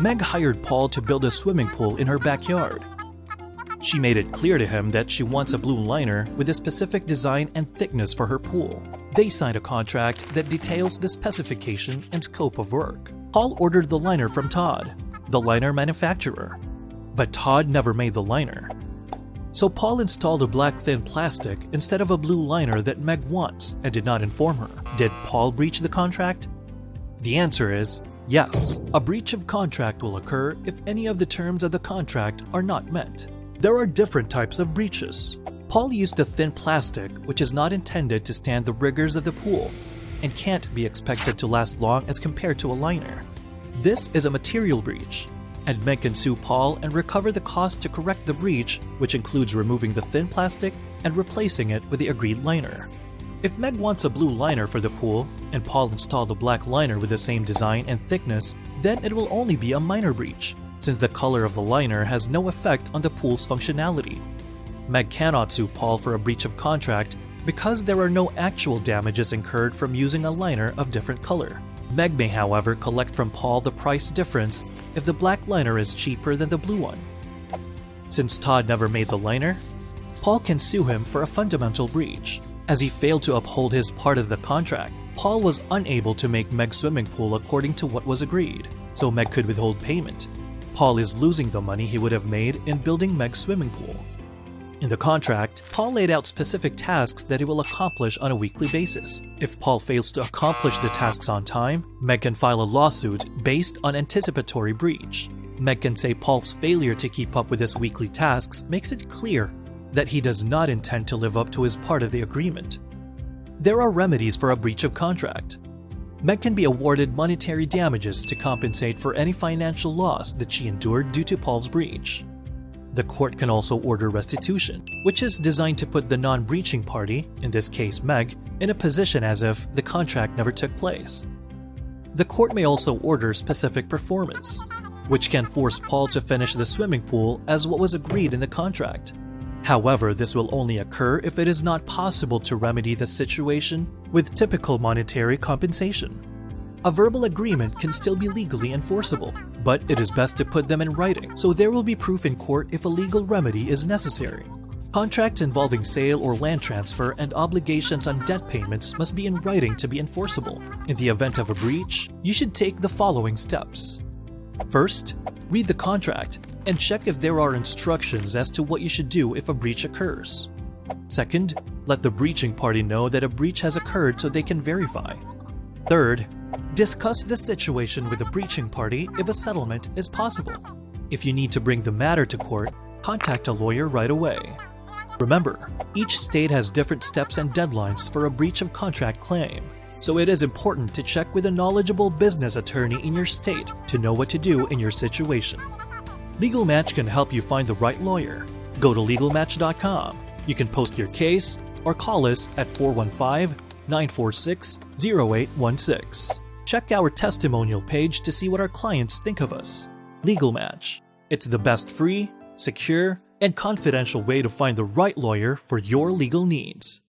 Meg hired Paul to build a swimming pool in her backyard. She made it clear to him that she wants a blue liner with a specific design and thickness for her pool. They signed a contract that details the specification and scope of work. Paul ordered the liner from Todd, the liner manufacturer, but Todd never made the liner. So Paul installed a black thin plastic instead of a blue liner that Meg wants and did not inform her. Did Paul breach the contract? The answer is yes. A breach of contract will occur if any of the terms of the contract are not met. There are different types of breaches. Paul used a thin plastic which is not intended to stand the rigors of the pool and can't be expected to last long as compared to a liner. This is a material breach, and Meg can sue Paul and recover the cost to correct the breach, which includes removing the thin plastic and replacing it with the agreed liner. If Meg wants a blue liner for the pool and Paul installed a black liner with the same design and thickness, then it will only be a minor breach, since the color of the liner has no effect on the pool's functionality. Meg cannot sue Paul for a breach of contract because there are no actual damages incurred from using a liner of different color. Meg may, however, collect from Paul the price difference if the black liner is cheaper than the blue one. Since Todd never made the liner, Paul can sue him for a fundamental breach. As he failed to uphold his part of the contract, Paul was unable to make Meg's swimming pool according to what was agreed, so Meg could withhold payment. Paul is losing the money he would have made in building Meg's swimming pool. In the contract, Paul laid out specific tasks that he will accomplish on a weekly basis. If Paul fails to accomplish the tasks on time, Meg can file a lawsuit based on anticipatory breach. Meg can say Paul's failure to keep up with his weekly tasks makes it clear that he does not intend to live up to his part of the agreement. There are remedies for a breach of contract. Meg can be awarded monetary damages to compensate for any financial loss that she endured due to Paul's breach. The court can also order restitution, which is designed to put the non-breaching party, in this case Meg, in a position as if the contract never took place. The court may also order specific performance, which can force Paul to finish the swimming pool as what was agreed in the contract. However, this will only occur if it is not possible to remedy the situation with typical monetary compensation. A verbal agreement can still be legally enforceable, but it is best to put them in writing so there will be proof in court if a legal remedy is necessary. Contracts involving sale or land transfer and obligations on debt payments must be in writing to be enforceable. In the event of a breach, you should take the following steps. First, read the contract and check if there are instructions as to what you should do if a breach occurs. Second, let the breaching party know that a breach has occurred so they can verify. Third, discuss the situation with the breaching party if a settlement is possible. If you need to bring the matter to court, contact a lawyer right away. Remember, each state has different steps and deadlines for a breach of contract claim, so it is important to check with a knowledgeable business attorney in your state to know what to do in your situation. LegalMatch can help you find the right lawyer. Go to LegalMatch.com. You can post your case or call us at 415-946-0816. Check our testimonial page to see what our clients think of us. LegalMatch. It's the best free, secure, and confidential way to find the right lawyer for your legal needs.